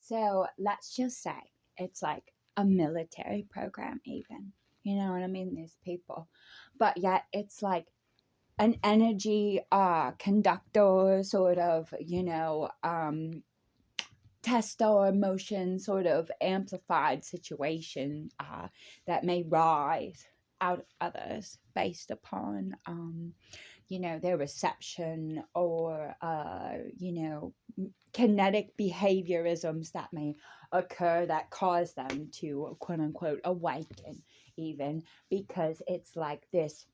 So let's just say it's like a military program, even. You know what I mean? These people. But yet it's like an energy conductor sort of, test our emotion sort of amplified situation that may rise out of others based upon their reception or kinetic behaviorisms that may occur that cause them to quote unquote awaken, even because it's like this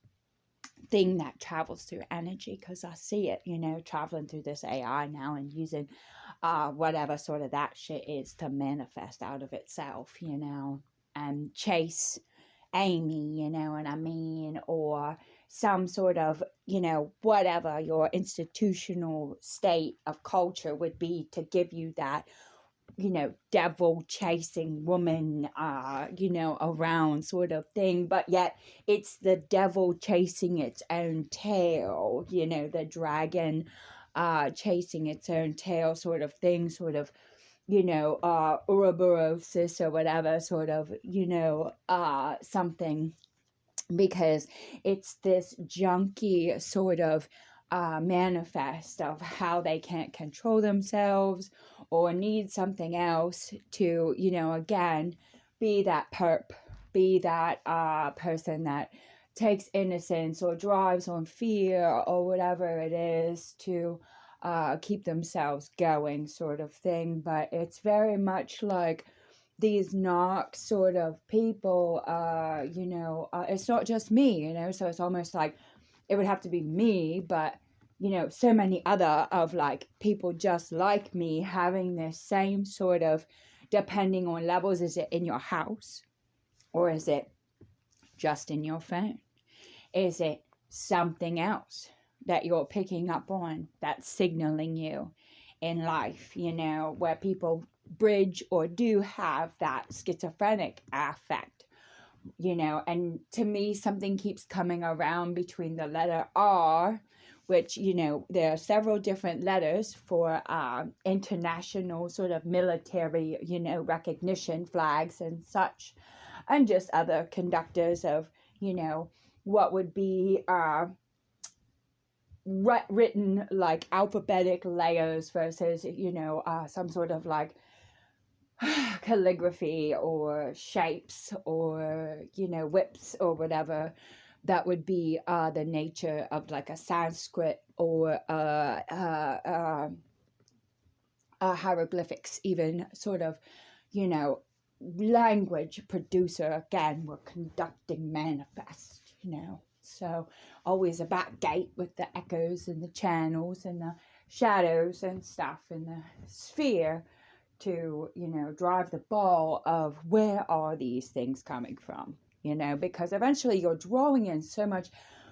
thing that travels through energy, because I see it, traveling through this AI now and using whatever sort of that shit is to manifest out of itself, and chase Amy, you know what I mean, or some sort of, whatever your institutional state of culture would be to give you that, devil chasing woman, around sort of thing. But yet it's the devil chasing its own tail, the dragon chasing its own tail sort of thing, sort of, Ouroboros or whatever sort of, something, because it's this junky sort of manifest of how they can't control themselves or need something else to, again, be that perp, be that person that takes innocence or drives on fear or whatever it is to keep themselves going sort of thing. But it's very much like these knock sort of people, it's not just me, so it's almost like it would have to be me, but, so many other of like people just like me having this same sort of, depending on levels, is it in your house or is it just in your phone? Is it something else that you're picking up on that's signaling you in life, where people bridge or do have that schizophrenic affect, and to me something keeps coming around between the letter R, which, there are several different letters for international sort of military, recognition flags and such, and just other conductors of, what would be written like alphabetic layers versus, some sort of like calligraphy or shapes or, whips or whatever that would be the nature of like a Sanskrit or hieroglyphics, even sort of, language producer. Again, we're conducting manifest, so always a back gate with the echoes and the channels and the shadows and stuff in the sphere to, drive the ball of where are these things coming from, because eventually you're drawing in so much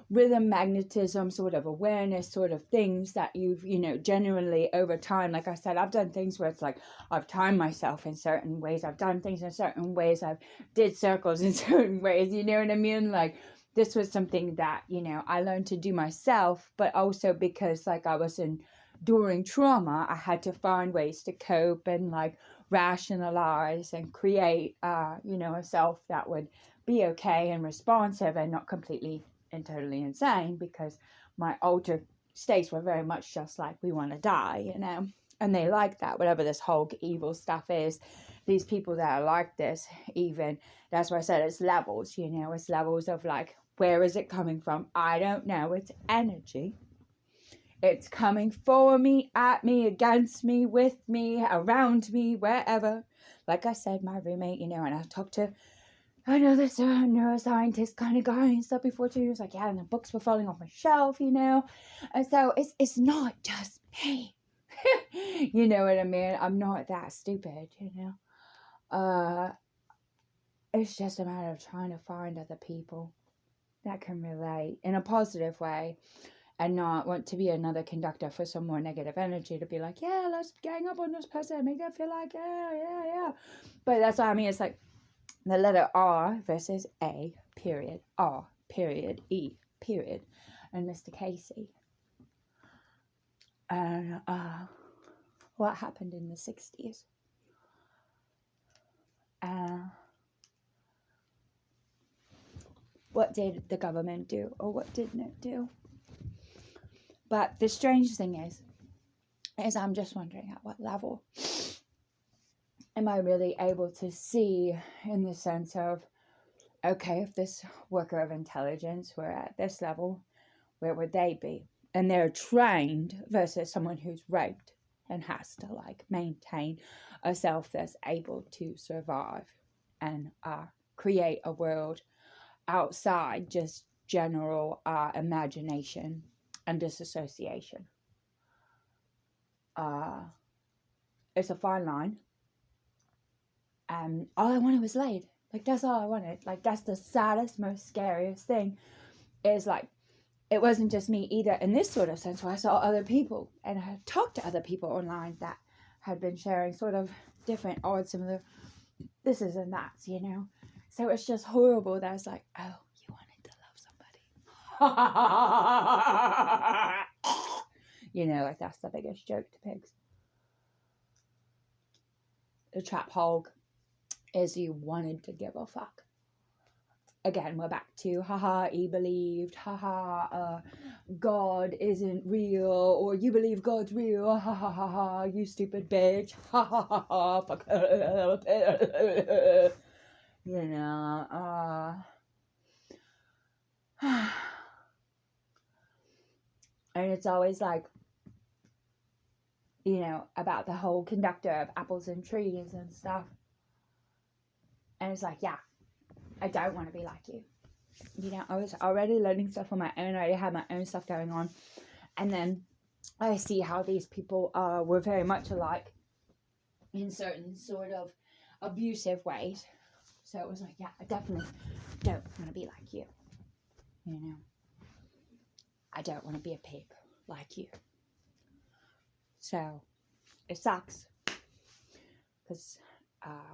rhythm, magnetism, sort of awareness, sort of things that you've, genuinely over time, like I said, I've done things where it's like, I've timed myself in certain ways, I've done things in certain ways, I've did circles in certain ways, you know what I mean? Like, this was something that, I learned to do myself, but also because like I was during trauma, I had to find ways to cope and like rationalize and create, a self that would be okay and responsive and not completely and totally insane, because my older states were very much just like, we want to die, and they like that, whatever this whole evil stuff is. These people that are like this, even, that's why I said it's levels, it's levels of like, where is it coming from? I don't know. It's energy. It's coming for me, at me, against me, with me, around me, wherever. Like I said, my roommate, and I talked to this neuroscientist kind of guy and stuff before too. He was like, yeah, and the books were falling off my shelf, And so it's not just me. You know what I mean? I'm not that stupid, It's just a matter of trying to find other people that can relate in a positive way, and not want to be another conductor for some more negative energy to be like, yeah, let's gang up on this person, make them feel like, yeah. But that's what I mean. It's like the letter R versus A, period, R, period, E, period, and Mr. Casey. And what happened in the 60s? what did the government do or what didn't it do? But the strange thing is I'm just wondering at what level am I really able to see, in the sense of, okay, if this worker of intelligence were at this level, where would they be? And they're trained versus someone who's raped and has to like maintain a self that's able to survive and create a world outside just general imagination and disassociation. It's a fine line. All I wanted was laid. Like, that's all I wanted. Like, that's the saddest, most scariest thing, is like, it wasn't just me either in this sort of sense, where I saw other people and I had talked to other people online that had been sharing sort of different, odd, similar thises and that's, you know. So it's just horrible that it's like, oh, you wanted to love somebody. You know, like, that's the biggest joke to pigs. The trap hog is you wanted to give a fuck. Again, we're back to, haha, he believed, haha, God isn't real, or you believe God's real, ha ha ha ha, you stupid bitch, ha ha ha ha, fuck, you know, and it's always like, you know, about the whole conductor of apples and trees and stuff, and it's like, yeah, I don't want to be like you. You know, I was already learning stuff on my own. I already had my own stuff going on. And then I see how these people were very much alike in certain sort of abusive ways. So it was like, yeah, I definitely don't want to be like you. You know, I don't want to be a pig like you. So it sucks. Because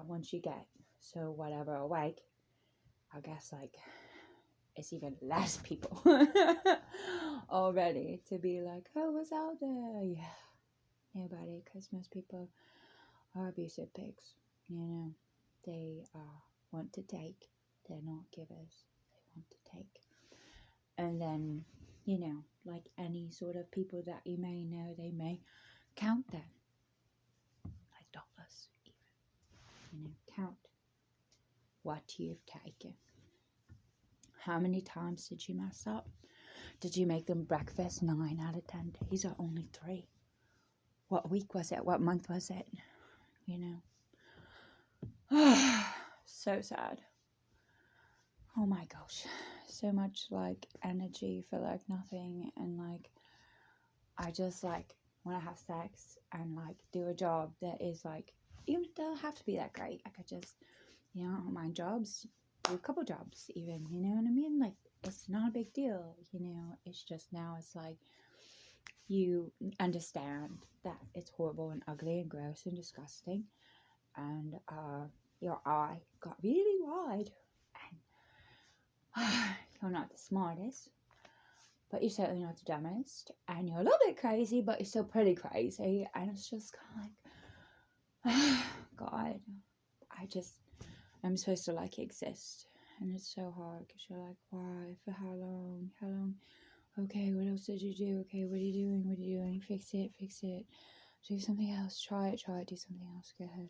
once you get so whatever awake, I guess like it's even less people already to be like, oh, what's out there? Yeah, nobody, because most people are abusive pigs. You know, they want to take, they're not givers, they want to take. And then, you know, like any sort of people that you may know, they may count them like dollars even. You know, count what you've taken. How many times did you mess up? Did you make them breakfast 9 out of 10 days or only 3? What week was it? What month was it? You know? So sad. Oh my gosh. So much like energy for like nothing. And like, I just like want to have sex and like do a job that is like, even it doesn't have to be that great. I could just, you know, I don't mind jobs. Do a couple jobs even, you know what I mean? Like, it's not a big deal, you know. It's just now it's like you understand that it's horrible and ugly and gross and disgusting, and your eye got really wide, and you're not the smartest, but you're certainly not the dumbest, and you're a little bit crazy, but you're still pretty crazy, and it's just kind of like, God, I'm supposed to like exist, and it's so hard because you're like, why, for how long, okay, what else did you do, okay, what are you doing, fix it, do something else, try it, do something else, go ahead.